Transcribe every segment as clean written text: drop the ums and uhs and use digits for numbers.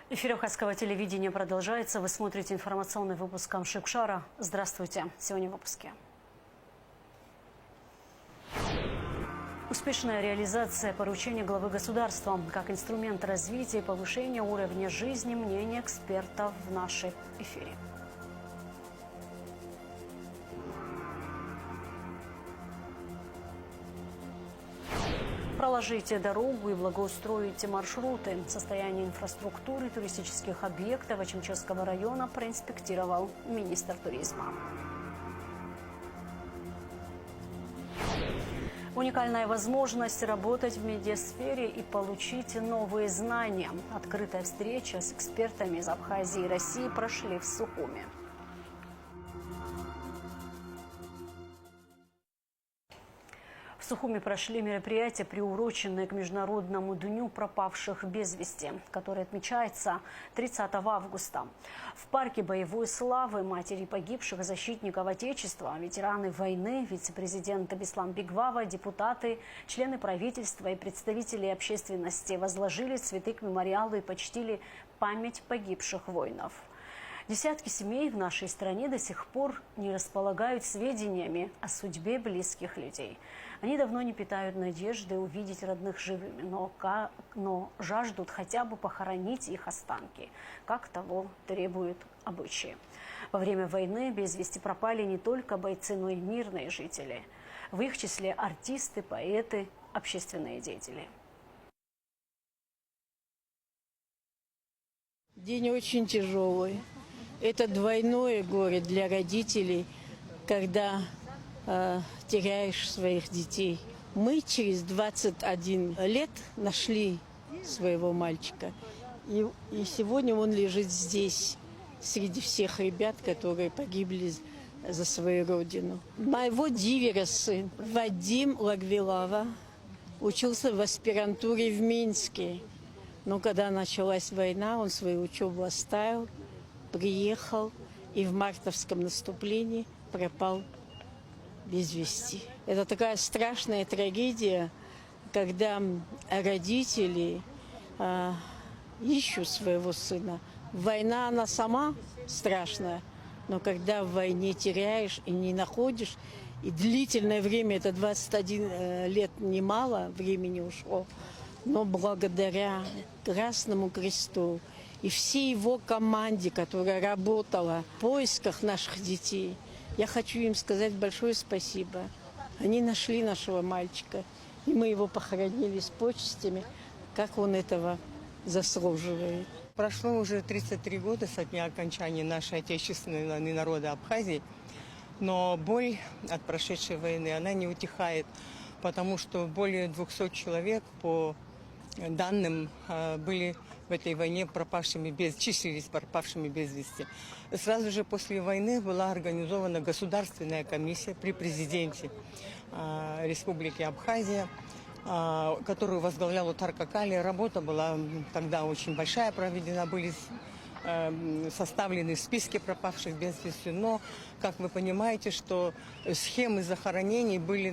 Эфир Абхазского телевидения продолжается. Вы смотрите информационный выпуск Камшикшара. Здравствуйте. Сегодня в выпуске. Успешная реализация поручения главы государства как инструмент развития и повышения уровня жизни, мнение экспертов в нашем эфире. Проложите дорогу и благоустроите маршруты. Состояние инфраструктуры туристических объектов Ачимчевского района проинспектировал министр туризма. Уникальная возможность работать в медиасфере и получить новые знания. Открытая встреча с экспертами из Абхазии и России прошли в Сухуми. В Сухуми прошли мероприятия, приуроченные к Международному дню пропавших без вести, который отмечается 30 августа. В парке боевой славы матери погибших защитников Отечества, ветераны войны, вице-президент Беслан Бигвава, депутаты, члены правительства и представители общественности возложили цветы к мемориалу и почтили память погибших воинов. Десятки семей в нашей стране до сих пор не располагают сведениями о судьбе близких людей. Они давно не питают надежды увидеть родных живыми, но жаждут хотя бы похоронить их останки, как того требуют обычаи. Во время войны без вести пропали не только бойцы, но и мирные жители. В их числе артисты, поэты, общественные деятели. День очень тяжелый. Это двойное горе для родителей, когда теряешь своих детей. Мы через 21 лет нашли своего мальчика. И сегодня он лежит здесь, среди всех ребят, которые погибли за свою родину. Моего дивера сын Вадим Лагвилава учился в аспирантуре в Минске. Но когда началась война, он свою учебу оставил, приехал и в мартовском наступлении пропал без вести. Это такая страшная трагедия, когда родители ищут своего сына. Война, она сама страшная, но когда в войне теряешь и не находишь, и длительное время, это 21 лет, немало времени ушло, но благодаря Красному Кресту и всей его команде, которая работала в поисках наших детей, я хочу им сказать большое спасибо. Они нашли нашего мальчика, и мы его похоронили с почестями, как он этого заслуживает. Прошло уже 33 года со дня окончания нашей отечественной войны народа Абхазии, но боль от прошедшей войны, она не утихает, потому что более 200 человек, по данным, были в этой войне числились пропавшими без вести. Сразу же после войны была организована государственная комиссия при президенте Республики Абхазия, которую возглавлял Утар Какали. Работа была тогда очень большая проведена, были составлены списки пропавших без вести. Но, как вы понимаете, что схемы захоронений были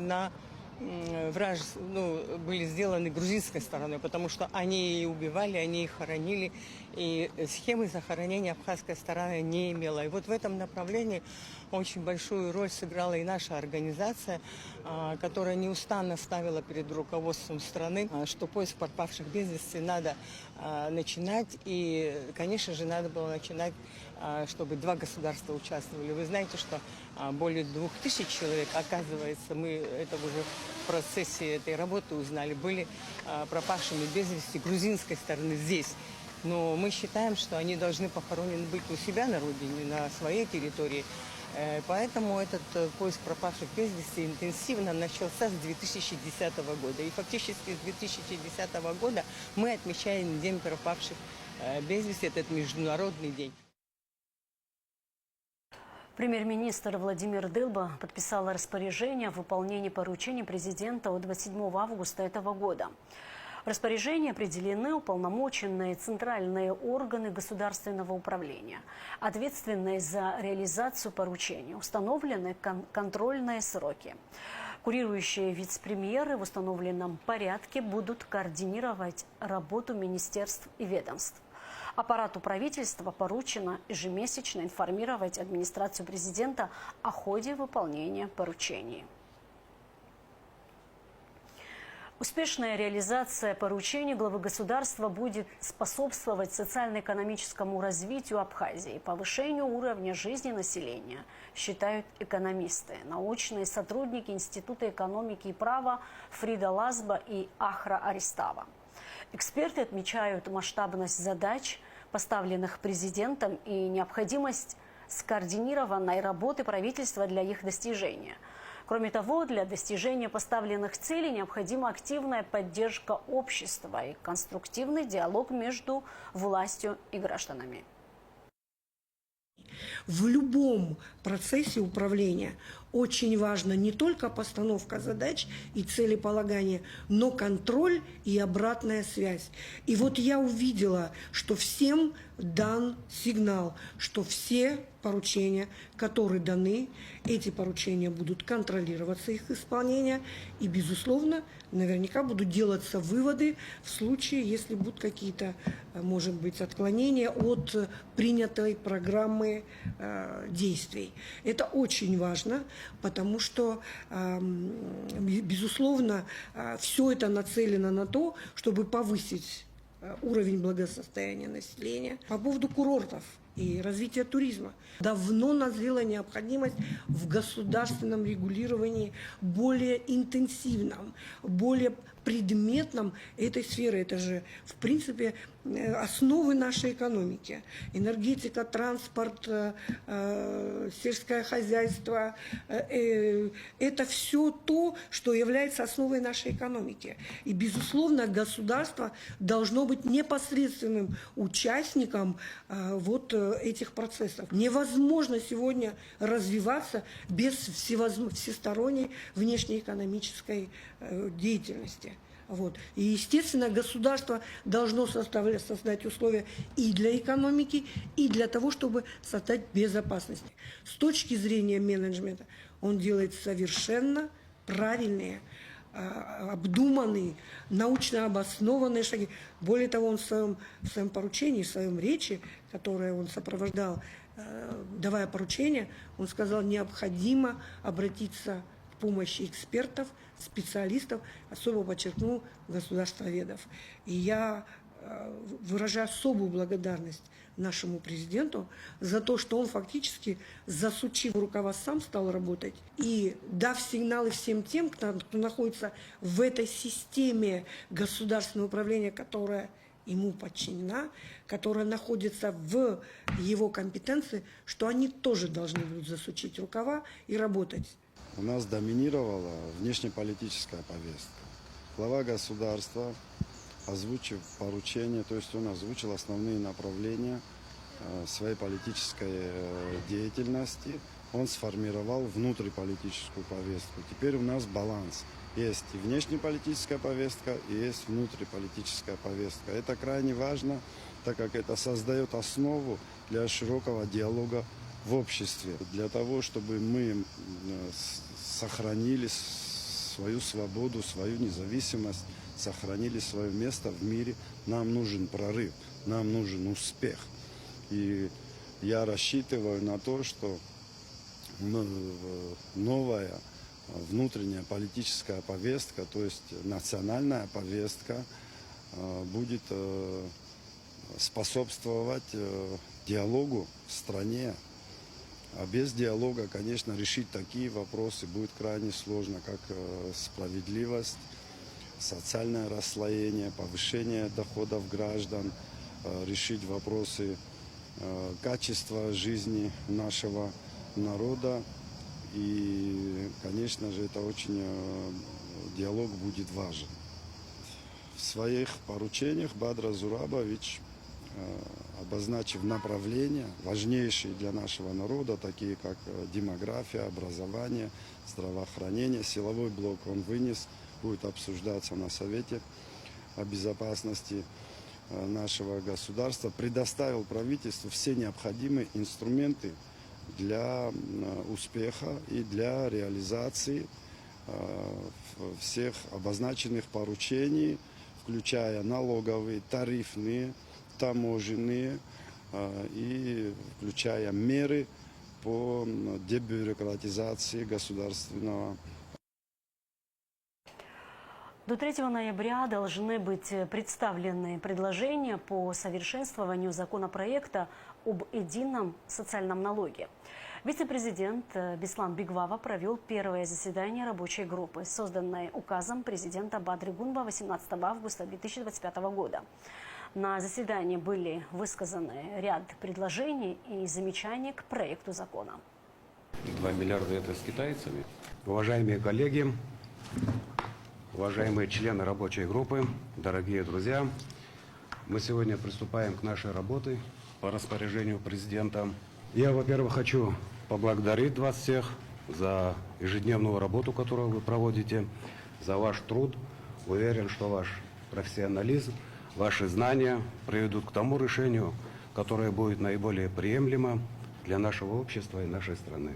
были сделаны грузинской стороной, потому что они и убивали, они и хоронили, и схемы захоронения абхазская сторона не имела. И вот в этом направлении очень большую роль сыграла и наша организация, которая неустанно ставила перед руководством страны, что поиск пропавших без вести надо начинать. И, конечно же, надо было начинать, чтобы два государства участвовали. Вы знаете, что более 2000 человек, оказывается, мы это уже в процессе этой работы узнали, были пропавшими без вести грузинской стороны здесь. Но мы считаем, что они должны похоронены быть у себя на родине, на своей территории. Поэтому этот поиск пропавших без вести интенсивно начался с 2010 года. И фактически с 2010 года мы отмечаем День пропавших без вести, этот международный день. Премьер-министр Владимир Дылба подписал распоряжение о выполнении поручений президента от 27 августа этого года. В распоряжении определены уполномоченные центральные органы государственного управления, ответственные за реализацию поручений, установлены контрольные сроки. Курирующие вице-премьеры в установленном порядке будут координировать работу министерств и ведомств. Аппарату правительства поручено ежемесячно информировать администрацию президента о ходе выполнения поручений. Успешная реализация поручений главы государства будет способствовать социально-экономическому развитию Абхазии и повышению уровня жизни населения, считают экономисты. Научные сотрудники Института экономики и права Фрида Лазба и Ахра Аристава. Эксперты отмечают масштабность задач, поставленных президентом, и необходимость скоординированной работы правительства для их достижения. Кроме того, для достижения поставленных целей необходима активная поддержка общества и конструктивный диалог между властью и гражданами. В любом процессе управления очень важна не только постановка задач и целеполагания, но контроль и обратная связь. И вот я увидела, что всем дан сигнал, что все поручения, которые даны, эти поручения будут контролироваться, их исполнение, и, безусловно, наверняка будут делаться выводы в случае, если будут какие-то, может быть, отклонения от принятой программы действий. Это очень важно, потому что, безусловно, все это нацелено на то, чтобы повысить уровень благосостояния населения. По поводу курортов и развития туризма. Давно назрела необходимость в государственном регулировании более интенсивном, более предметном этой сферы. Это же, в принципе, основы нашей экономики. Энергетика, транспорт, сельское хозяйство. Это все то, что является основой нашей экономики. И, безусловно, государство должно быть непосредственным участником вот этих процессов. Невозможно сегодня развиваться без всесторонней внешнеэкономической деятельности. Вот. И, естественно, государство должно создать условия и для экономики, и для того, чтобы создать безопасность. С точки зрения менеджмента он делает совершенно правильные, обдуманные, научно обоснованные шаги. Более того, он в своем поручении, в своем речи, которое он сопровождал, давая поручение, он сказал, необходимо обратиться к помощи экспертов, специалистов, особо подчеркнул государствоведов. И я выражаю особую благодарность нашему президенту за то, что он фактически, засучив рукава, сам стал работать и дав сигналы всем тем, кто находится в этой системе государственного управления, которая ему подчинена, которая находится в его компетенции, что они тоже должны будут засучить рукава и работать. У нас доминировала внешнеполитическая повестка. Глава государства, озвучив поручение, то есть он озвучил основные направления своей политической деятельности, он сформировал внутриполитическую повестку. Теперь у нас баланс. Есть и внешнеполитическая повестка, и есть внутриполитическая повестка. Это крайне важно, так как это создает основу для широкого диалога в обществе, для того, чтобы мы сохранили свою свободу, свою независимость, сохранили свое место в мире. Нам нужен прорыв, нам нужен успех. И я рассчитываю на то, что новая внутренняя политическая повестка, то есть национальная повестка, будет способствовать диалогу в стране. А без диалога, конечно, решить такие вопросы будет крайне сложно, как справедливость, социальное расслоение, повышение доходов граждан, решить вопросы качества жизни нашего народа. И, конечно же, это очень диалог будет важен. В своих поручениях Бадра Зурабович, обозначив направления, важнейшие для нашего народа, такие как демография, образование, здравоохранение, силовой блок он вынес, будет обсуждаться на Совете о безопасности нашего государства, предоставил правительству все необходимые инструменты для успеха и для реализации всех обозначенных поручений, включая налоговые, тарифные, таможенные, и включая меры по дебюрократизации государственного. До 3 ноября должны быть представлены предложения по совершенствованию законопроекта об едином социальном налоге. Вице-президент Беслан Бигвава провел первое заседание рабочей группы, созданной указом президента Бадри Гунба 18 августа 2025 года. На заседании были высказаны ряд предложений и замечаний к проекту закона. 2 миллиарда это с китайцами. Уважаемые коллеги, уважаемые члены рабочей группы, дорогие друзья, мы сегодня приступаем к нашей работе по распоряжению президента. Я, во-первых, хочу поблагодарить вас всех за ежедневную работу, которую вы проводите, за ваш труд. Уверен, что ваш профессионализм, ваши знания приведут к тому решению, которое будет наиболее приемлемо для нашего общества и нашей страны.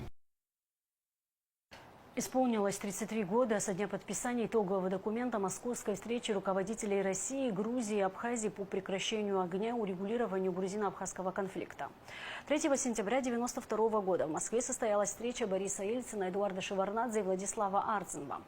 Исполнилось 33 года со дня подписания итогового документа Московской встречи руководителей России, Грузии и Абхазии по прекращению огня и урегулированию грузино-абхазского конфликта. 3 сентября 1992 года в Москве состоялась встреча Бориса Ельцина, Эдуарда Шеварднадзе и Владислава Арцинба.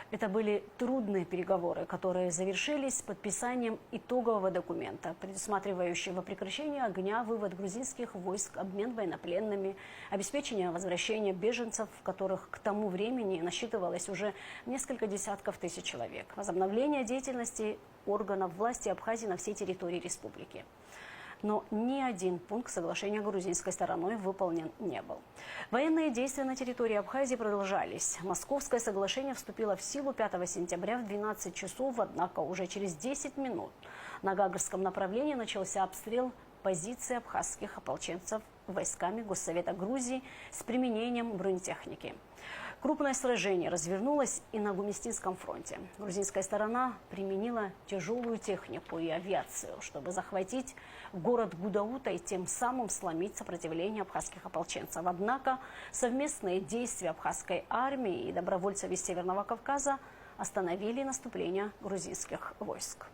Это были трудные переговоры, которые завершились подписанием итогового документа, предусматривающего прекращение огня, вывод грузинских войск, обмен военнопленными, обеспечение возвращения беженцев, которых к тому времени насчитывалось уже несколько десятков тысяч человек, возобновление деятельности органов власти Абхазии на всей территории республики. Но ни один пункт соглашения грузинской стороной выполнен не был. Военные действия на территории Абхазии продолжались. Московское соглашение вступило в силу 5 сентября в 12 часов, однако уже через 10 минут на Гагарском направлении начался обстрел позиций абхазских ополченцев войсками Госсовета Грузии с применением бронетехники. Крупное сражение развернулось и на Гумистинском фронте. Грузинская сторона применила тяжелую технику и авиацию, чтобы захватить город Гудаута и тем самым сломить сопротивление абхазских ополченцев. Однако совместные действия абхазской армии и добровольцев из Северного Кавказа остановили наступление грузинских войск.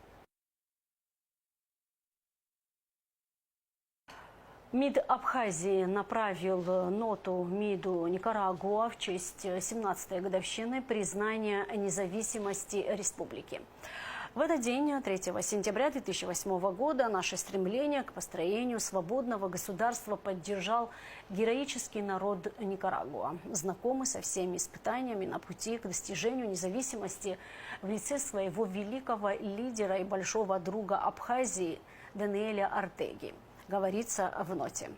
МИД Абхазии направил ноту МИДу Никарагуа в честь 17-й годовщины признания независимости республики. В этот день, 3 сентября 2008 года, наше стремление к построению свободного государства поддержал героический народ Никарагуа, знакомый со всеми испытаниями на пути к достижению независимости в лице своего великого лидера и большого друга Абхазии Даниэля Ортеги. Говорится в ноте.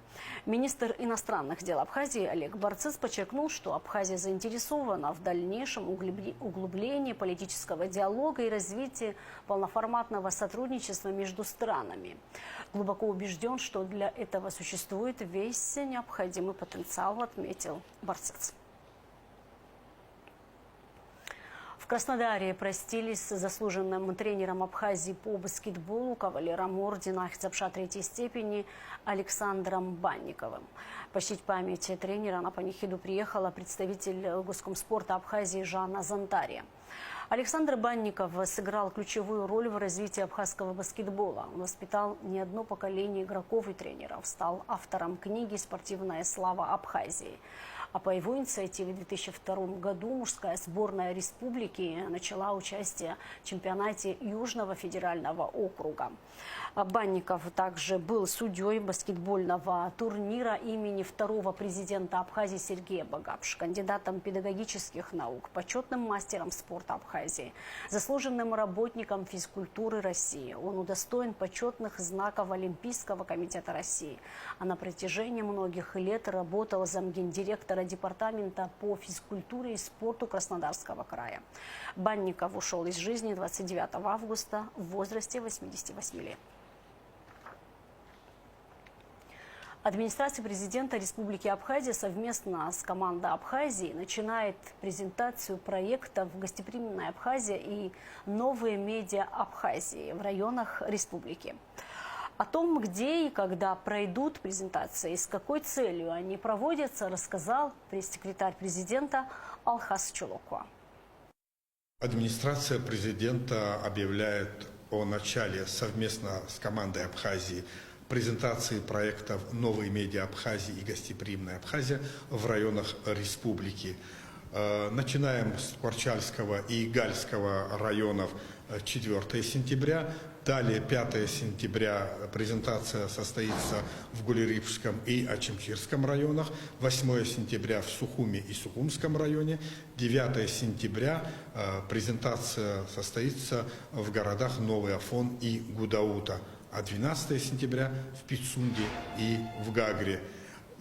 Министр иностранных дел Абхазии Олег Барцыц подчеркнул, что Абхазия заинтересована в дальнейшем углублении политического диалога и развитии полноформатного сотрудничества между странами. Глубоко убежден, что для этого существует весь необходимый потенциал, отметил Барцыц. В Краснодаре простились с заслуженным тренером Абхазии по баскетболу, кавалером ордена Ахтзапша третьей степени Александром Банниковым. Почтить память тренера на панихиду приехала представитель Госкомспорта Абхазии Жанна Зантария. Александр Банников сыграл ключевую роль в развитии абхазского баскетбола. Он воспитал не одно поколение игроков и тренеров, стал автором книги «Спортивная слава Абхазии». А по его инициативе в 2002 году мужская сборная республики начала участие в чемпионате Южного федерального округа. Банников также был судьей баскетбольного турнира имени второго президента Абхазии Сергея Багапш, кандидатом педагогических наук, почетным мастером спорта Абхазии, заслуженным работником физкультуры России. Он удостоен почетных знаков Олимпийского комитета России. А на протяжении многих лет работал замгендиректора департамента по физкультуре и спорту Краснодарского края. Банников ушел из жизни 29 августа в возрасте 88 лет. Администрация президента Республики Абхазия совместно с командой Абхазии начинает презентацию проектов «Гостеприимная Абхазия» и «Новые медиа Абхазии» в районах республики. О том, где и когда пройдут презентации и с какой целью они проводятся, рассказал пресс-секретарь президента Алхас Чолокуа. Администрация президента объявляет о начале совместно с командой Абхазии презентации проектов «Новые медиа Абхазии» и «Гостеприимная Абхазия» в районах республики. Начинаем с Кварчальского и Игальского районов 4 сентября. Далее 5 сентября презентация состоится в Гулерипском и Ачимчирском районах. 8 сентября в Сухуме и Сухумском районе. 9 сентября презентация состоится в городах Новый Афон и Гудаута. А 12 сентября в Пицунде и в Гагре.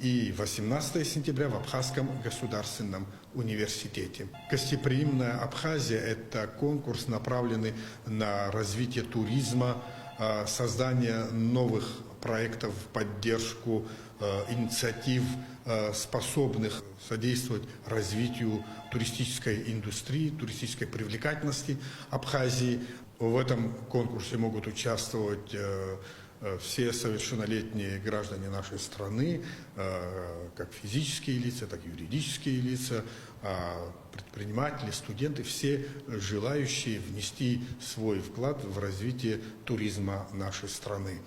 И 18 сентября в Абхазском государственном университете. Гостеприимная Абхазия – это конкурс, направленный на развитие туризма, создание новых проектов в поддержку инициатив, способных содействовать развитию туристической индустрии, туристической привлекательности Абхазии. В этом конкурсе могут участвовать все совершеннолетние граждане нашей страны, как физические лица, так и юридические лица, предприниматели, студенты, все желающие внести свой вклад в развитие туризма нашей страны.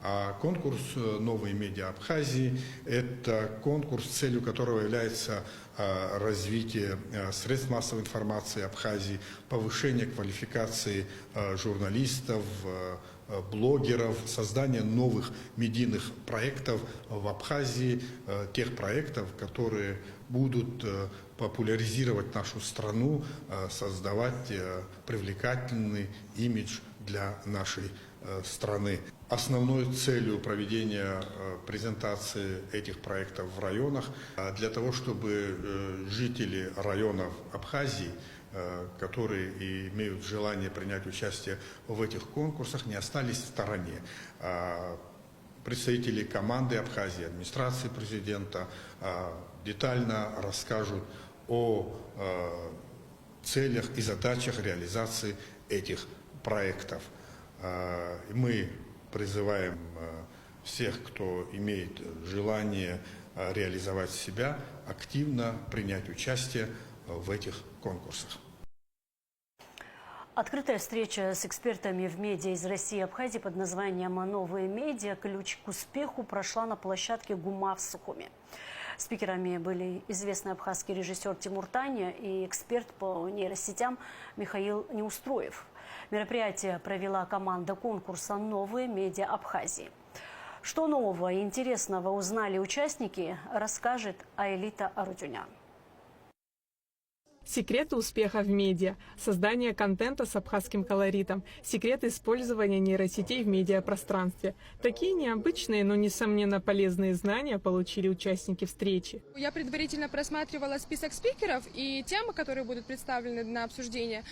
А конкурс «Новые медиа Абхазии» – это конкурс, целью которого является развитие средств массовой информации Абхазии, повышение квалификации журналистов, блогеров, создание новых медийных проектов в Абхазии, тех проектов, которые будут популяризировать нашу страну, создавать привлекательный имидж для нашей страны. Основной целью проведения презентации этих проектов в районах для того, чтобы жители районов Абхазии, которые имеют желание принять участие в этих конкурсах, не остались в стороне. Представители команды Абхазии, администрации президента детально расскажут о целях и задачах реализации этих проектов. Мы призываем всех, кто имеет желание реализовать себя, активно принять участие в этих конкурсах. Открытая встреча с экспертами в медиа из России и Абхазии под названием «Новые медиа. Ключ к успеху» прошла на площадке ГУМа в Сухуме. Спикерами были известный абхазский режиссер Тимур Таня и эксперт по нейросетям Михаил Неустроев. Мероприятие провела команда конкурса «Новые медиа Абхазии». Что нового и интересного узнали участники, расскажет Аэлита Арутюнян. Секреты успеха в медиа, создание контента с абхазским колоритом, секреты использования нейросетей в медиапространстве. Такие необычные, но, несомненно, полезные знания получили участники встречи. Я предварительно просматривала список спикеров и темы, которые будут представлены на обсуждение.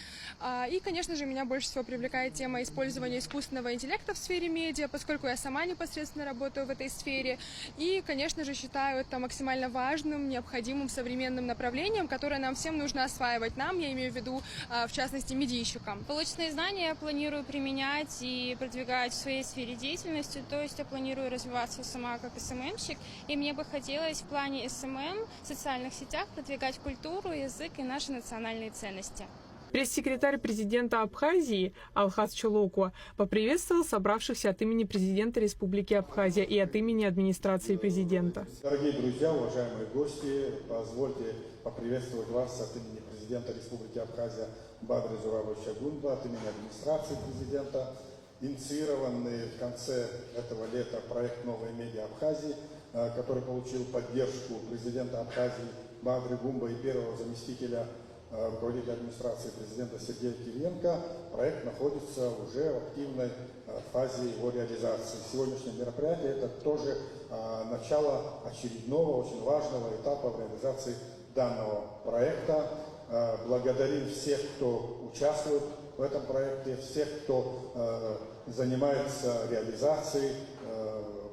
И, конечно же, меня больше всего привлекает тема использования искусственного интеллекта в сфере медиа, поскольку я сама непосредственно работаю в этой сфере. И, конечно же, считаю это максимально важным, необходимым современным направлением, которое нам всем нужно осваивать. Нам, я имею в виду, в частности, медийщикам. Полученные знания я планирую применять и продвигать в своей сфере деятельности. То есть я планирую развиваться сама как СММщик. И мне бы хотелось в плане СММ в социальных сетях продвигать культуру, язык и наши национальные ценности. Пресс-секретарь президента Абхазии Алхаз Чолокуа поприветствовал собравшихся от имени президента Республики Абхазия и от имени администрации президента. Дорогие друзья, уважаемые гости, позвольте поприветствовать вас от имени президента Республики Абхазия Бадри Зурабовича Гунба, от имени администрации президента. Инициированный в конце этого лета проект «Новые медиа Абхазии», который получил поддержку президента Абхазии Бадри Гумба и первого заместителя руководителя администрации президента Сергея Кириенко, проект находится уже в активной фазе его реализации. Сегодняшнее мероприятие – это тоже начало очередного, очень важного этапа в реализации данного проекта. Благодарим всех, кто участвует в этом проекте, всех, кто занимается реализацией,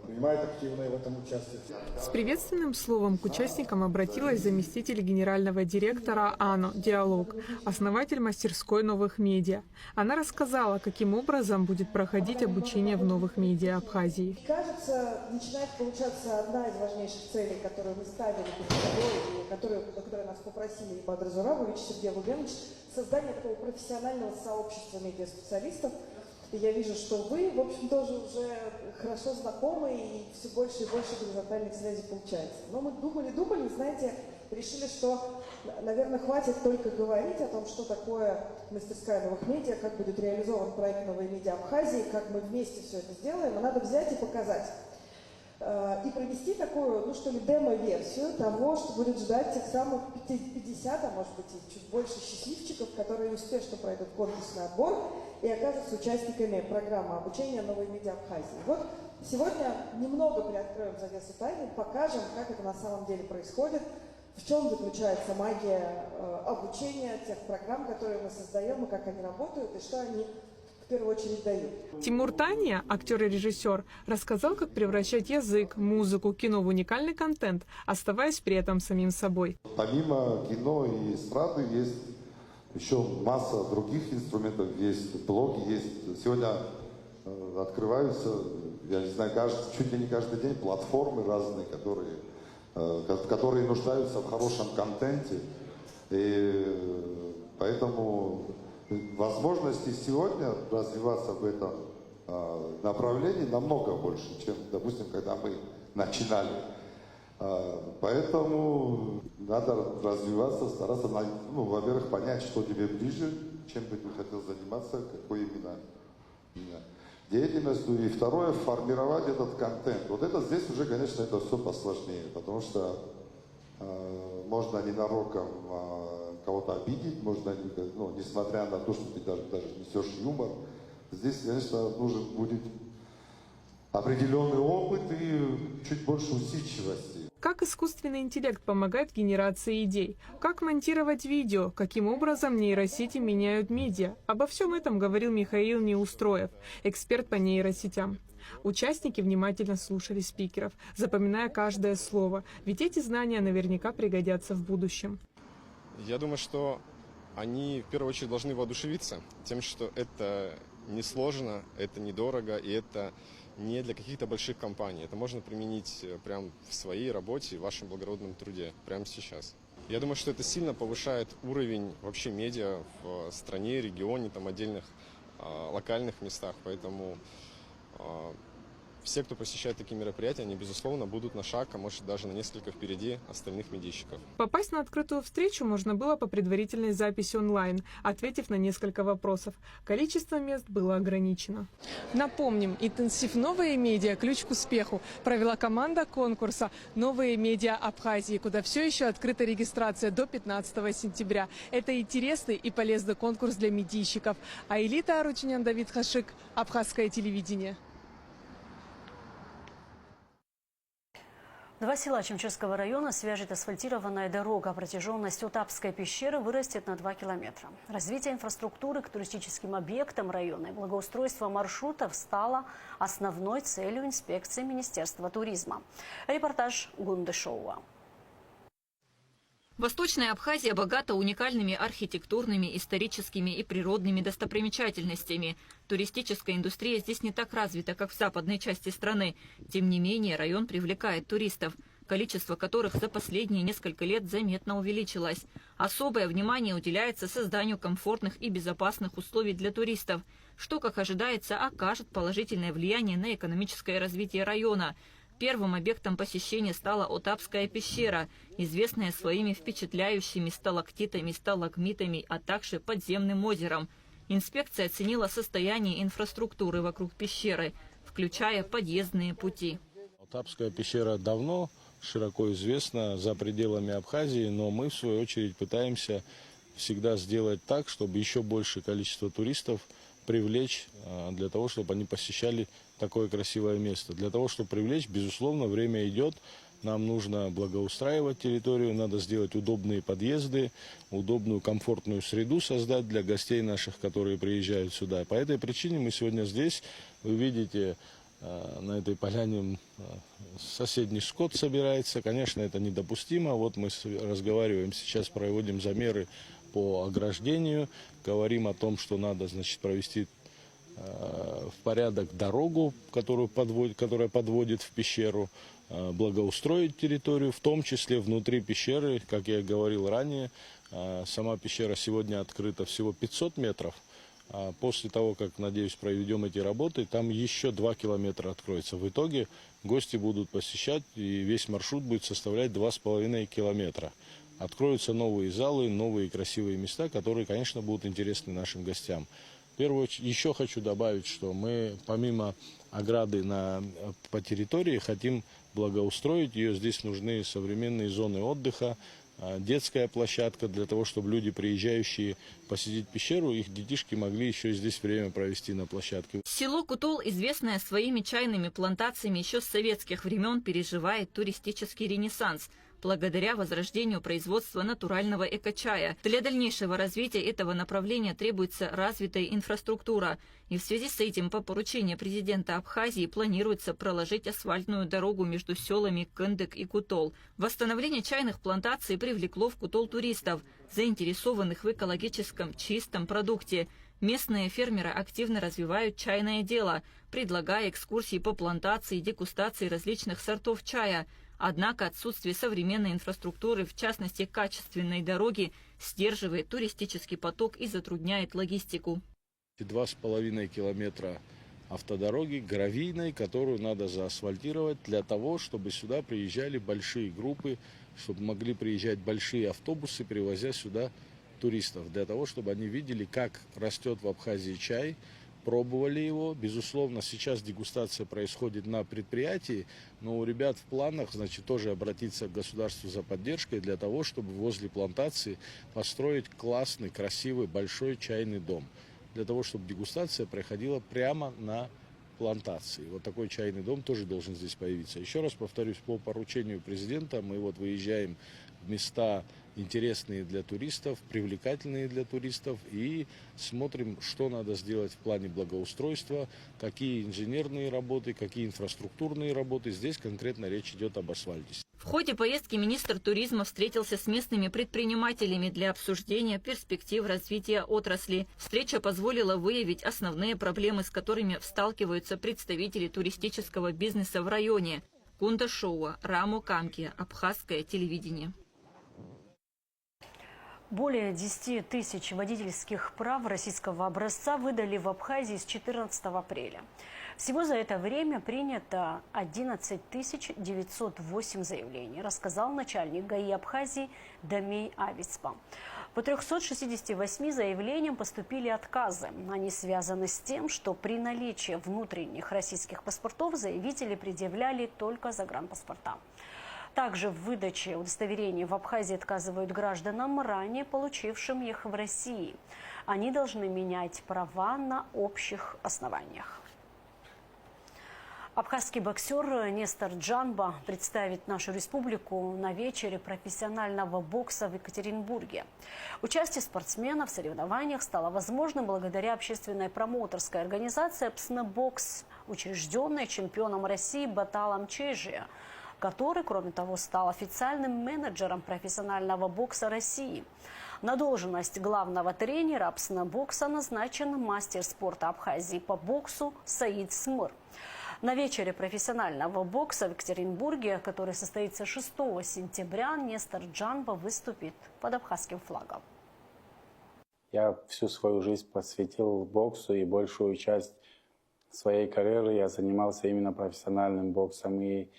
принимает активное в этом участие. С приветственным словом к участникам обратилась заместитель генерального директора АНО «Диалог», основатель мастерской новых медиа. Она рассказала, каким образом будет проходить обучение в новых медиа Абхазии. Кажется, начинает получаться одна из важнейших целей, которую мы ставили перед собой, и которую нас попросили и Бадр Зурабович, Сергей Лубенович, создание такого профессионального сообщества медиаспециалистов, И я вижу, что вы, в общем, тоже уже хорошо знакомы, и все больше и больше горизонтальных связей получается. Но мы думали, знаете, решили, что, наверное, хватит только говорить о том, что такое мастерская новых медиа, как будет реализован проект «Новые медиа Абхазии», как мы вместе все это сделаем, а надо взять и показать. И провести такую, ну что ли, демо-версию того, что будет ждать тех самых 50, а может быть и чуть больше счастливчиков, которые успешно пройдут конкурсный отбор и окажутся участниками программы обучения «Новые медиа Абхазии». Вот сегодня немного приоткроем завесу тайны, покажем, как это на самом деле происходит, в чем заключается магия обучения тех программ, которые мы создаем, и как они работают, и что они в первую очередь дают. Тимур Тания, актер и режиссер, рассказал, как превращать язык, музыку, кино в уникальный контент, оставаясь при этом самим собой. Помимо кино и эстрады есть еще масса других инструментов, есть блоги, есть сегодня открываются, я не знаю, чуть ли не каждый день платформы разные, которые нуждаются в хорошем контенте, и поэтому возможностей сегодня развиваться в этом направлении намного больше, чем, допустим, когда мы начинали. Поэтому надо развиваться, стараться, во-первых, понять, что тебе ближе, чем бы ты хотел заниматься, какой именно деятельностью. И второе, формировать этот контент. Вот это здесь уже, конечно, это все посложнее, потому что можно ненароком кого-то обидеть, можно, несмотря на то, что ты даже несешь юмор, здесь, конечно, нужен будет определенный опыт и чуть больше усидчивости. Как искусственный интеллект помогает в генерации идей? Как монтировать видео? Каким образом нейросети меняют медиа? Обо всем этом говорил Михаил Неустроев, эксперт по нейросетям. Участники внимательно слушали спикеров, запоминая каждое слово, ведь эти знания наверняка пригодятся в будущем. Я думаю, что они в первую очередь должны воодушевиться тем, что это несложно, это недорого и это не для каких-то больших компаний. Это можно применить прямо в своей работе, в вашем благородном труде, прямо сейчас. Я думаю, что это сильно повышает уровень вообще медиа в стране, регионе, отдельных локальных местах. Поэтому все, кто посещает такие мероприятия, они, безусловно, будут на шаг, а может даже на несколько впереди остальных медийщиков. Попасть на открытую встречу можно было по предварительной записи онлайн, ответив на несколько вопросов. Количество мест было ограничено. Напомним, интенсив «Новые медиа. Ключ к успеху» провела команда конкурса «Новые медиа Абхазии», куда все еще открыта регистрация до 15 сентября. Это интересный и полезный конкурс для медийщиков. Аэлита Аручинян, Давид Хашик, Абхазское телевидение. Два села Чемчевского района свяжет асфальтированная дорога. Протяженность Утапской пещеры вырастет на 2 километра. Развитие инфраструктуры к туристическим объектам района и благоустройство маршрутов стало основной целью инспекции Министерства туризма. Репортаж Гунды Шоуа. Восточная Абхазия богата уникальными архитектурными, историческими и природными достопримечательностями. Туристическая индустрия здесь не так развита, как в западной части страны. Тем не менее, район привлекает туристов, количество которых за последние несколько лет заметно увеличилось. Особое внимание уделяется созданию комфортных и безопасных условий для туристов, что, как ожидается, окажет положительное влияние на экономическое развитие района. Первым объектом посещения стала Утапская пещера, известная своими впечатляющими сталактитами, сталагмитами, а также подземным озером. Инспекция оценила состояние инфраструктуры вокруг пещеры, включая подъездные пути. Утапская пещера давно широко известна за пределами Абхазии, но мы, в свою очередь, пытаемся всегда сделать так, чтобы еще большее количество туристов привлечь для того, чтобы они посещали такое красивое место. Для того, чтобы привлечь, безусловно, время идет. Нам нужно благоустраивать территорию, надо сделать удобные подъезды, удобную, комфортную среду создать для гостей наших, которые приезжают сюда. По этой причине мы сегодня здесь. Вы видите, на этой поляне соседний скот собирается. Конечно, это недопустимо. Вот мы разговариваем сейчас, проводим замеры по ограждению, говорим о том, что надо, провести в порядок дорогу, которая подводит в пещеру, благоустроить территорию, в том числе внутри пещеры, как я говорил ранее. Сама пещера сегодня открыта всего 500 метров, После того, как, надеюсь, проведем эти работы, там еще 2 километра откроется. В итоге гости будут посещать, и весь маршрут будет составлять 2,5 километра. Откроются новые залы, новые красивые места, которые, конечно, будут интересны нашим гостям. В первую очередь, еще хочу добавить, что мы, помимо ограды по территории, хотим благоустроить ее. Здесь нужны современные зоны отдыха, детская площадка для того, чтобы люди, приезжающие посетить пещеру, их детишки могли еще здесь время провести на площадке. Село Кутол, известное своими чайными плантациями еще с советских времен, переживает туристический ренессанс благодаря возрождению производства натурального эко-чая. Для дальнейшего развития этого направления требуется развитая инфраструктура. И в связи с этим по поручению президента Абхазии планируется проложить асфальтную дорогу между селами Кындык и Кутол. Восстановление чайных плантаций привлекло в Кутол туристов, заинтересованных в экологическом чистом продукте. Местные фермеры активно развивают чайное дело, предлагая экскурсии по плантации и дегустации различных сортов чая. Однако отсутствие современной инфраструктуры, в частности качественной дороги, сдерживает туристический поток и затрудняет логистику. 2,5 километра автодороги гравийной, которую надо заасфальтировать для того, чтобы сюда приезжали большие группы, чтобы могли приезжать большие автобусы, привозя сюда туристов, для того, чтобы они видели, как растет в Абхазии чай, пробовали его. Безусловно, сейчас дегустация происходит на предприятии, но у ребят в планах, значит, тоже обратиться к государству за поддержкой для того, чтобы возле плантации построить классный, красивый, большой чайный дом. Для того, чтобы дегустация проходила прямо на плантации. Вот такой чайный дом тоже должен здесь появиться. Еще раз повторюсь, по поручению президента мы вот выезжаем в места интересные для туристов, привлекательные для туристов и смотрим, что надо сделать в плане благоустройства, какие инженерные работы, какие инфраструктурные работы. Здесь конкретно речь идет об асфальте. В ходе поездки министр туризма встретился с местными предпринимателями для обсуждения перспектив развития отрасли. Встреча позволила выявить основные проблемы, с которыми сталкиваются представители туристического бизнеса в районе. Кунда Шоуа, Рамо Камки, Абхазское телевидение. Более 10 тысяч водительских прав российского образца выдали в Абхазии с 14 апреля. Всего за это время принято 11 908 заявлений, рассказал начальник ГАИ Абхазии Дамей Авицпа. По 368 заявлениям поступили отказы. Они связаны с тем, что при наличии внутренних российских паспортов заявители предъявляли только загранпаспорта. Также в выдаче удостоверений в Абхазии отказывают гражданам, ранее получившим их в России. Они должны менять права на общих основаниях. Абхазский боксер Нестор Джанба представит нашу республику на вечере профессионального бокса в Екатеринбурге. Участие спортсмена в соревнованиях стало возможным благодаря общественной промоутерской организации «Пснебокс», учрежденной чемпионом России Баталом Чежия, который, кроме того, стал официальным менеджером профессионального бокса России. На должность главного тренера Пснебокса назначен мастер спорта Абхазии по боксу Саид Смыр. На вечере профессионального бокса в Екатеринбурге, который состоится 6 сентября, Нестор Джанба выступит под абхазским флагом. Я всю свою жизнь посвятил боксу, и большую часть своей карьеры я занимался именно профессиональным боксом. И,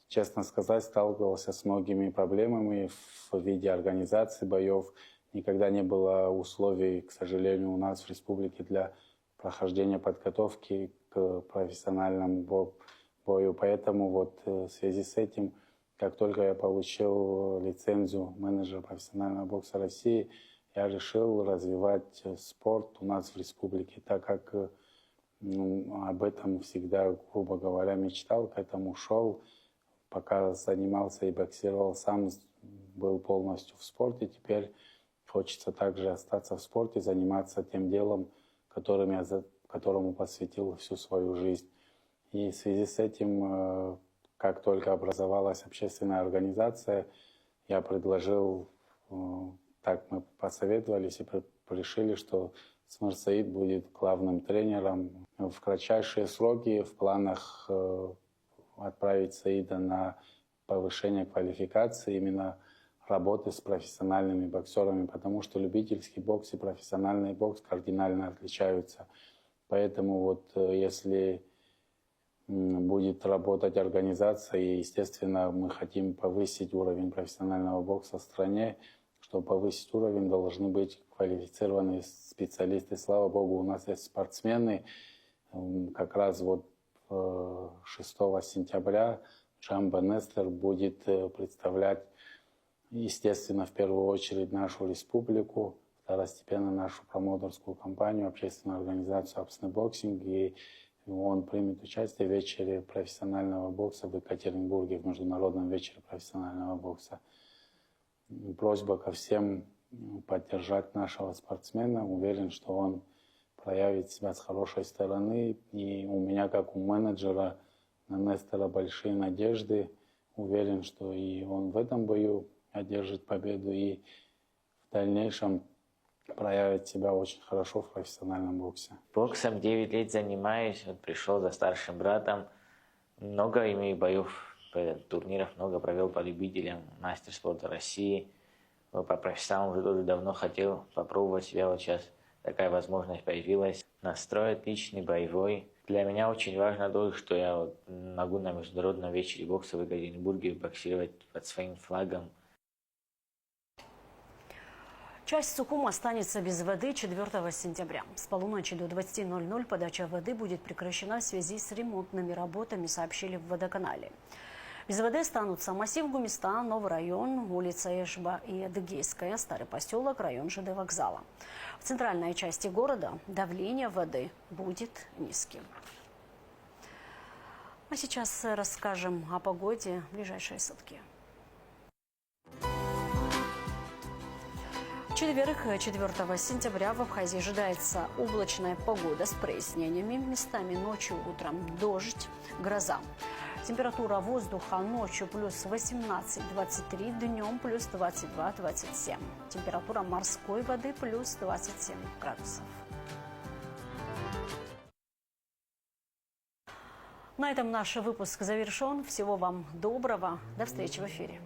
честно сказать, сталкивался с многими проблемами в виде организации боев. Никогда не было условий, к сожалению, у нас в республике для прохождения подготовки к профессиональному бою. Поэтому вот в связи с этим, как только я получил лицензию менеджера профессионального бокса России, я решил развивать спорт у нас в республике, так как об этом всегда, грубо говоря, мечтал, к этому шел. Пока занимался и боксировал, сам был полностью в спорте. Теперь хочется также остаться в спорте, заниматься тем делом, которому посвятил всю свою жизнь. И в связи с этим, как только образовалась общественная организация, я предложил, так мы посоветовались и решили, что Смыр Саид будет главным тренером. В кратчайшие сроки в планах отправить Саида на повышение квалификации именно работы с профессиональными боксерами, потому что любительский бокс и профессиональный бокс кардинально отличаются. Поэтому вот если будет работать организация, и, естественно, мы хотим повысить уровень профессионального бокса в стране. Чтобы повысить уровень, должны быть квалифицированные специалисты. Слава богу, у нас есть спортсмены. Как раз вот 6 сентября Джамбо Нестер будет представлять, естественно, в первую очередь нашу республику, второстепенно нашу промоутерскую компанию, общественную организацию «Абсны Боксинг», и он примет участие в вечере профессионального бокса в Екатеринбурге, в Международном вечере профессионального бокса. Просьба ко всем поддержать нашего спортсмена. Уверен, что он проявит себя с хорошей стороны. И у меня, как у менеджера, на Нестера большие надежды. Уверен, что и он в этом бою одержит победу и в дальнейшем проявит себя очень хорошо в профессиональном боксе. Боксом 9 лет занимаюсь, вот пришел за старшим братом. Много имею боев, турниров много провел по любителям, мастер спорта России. По профессионалам уже тоже давно хотел попробовать себя, вот сейчас такая возможность появилась. Настрой отличный, боевой. Для меня очень важно то, что я вот могу на международном вечере бокса в Екатеринбурге боксировать под своим флагом. Часть Сухума останется без воды 4 сентября. С полуночи до 20:00 подача воды будет прекращена в связи с ремонтными работами, сообщили в водоканале. Без воды останутся массив Гумиста, Новый район, улица Эшба и Адыгейская, Старый поселок, район ЖД вокзала. В центральной части города давление воды будет низким. А сейчас расскажем о погоде в ближайшие сутки. В четверг, 4 сентября, в Абхазии ожидается облачная погода с прояснениями. Местами ночью, утром дождь, гроза. Температура воздуха ночью плюс 18-23, днем плюс 22-27. Температура морской воды плюс 27 градусов. На этом наш выпуск завершен. Всего вам доброго. До встречи в эфире.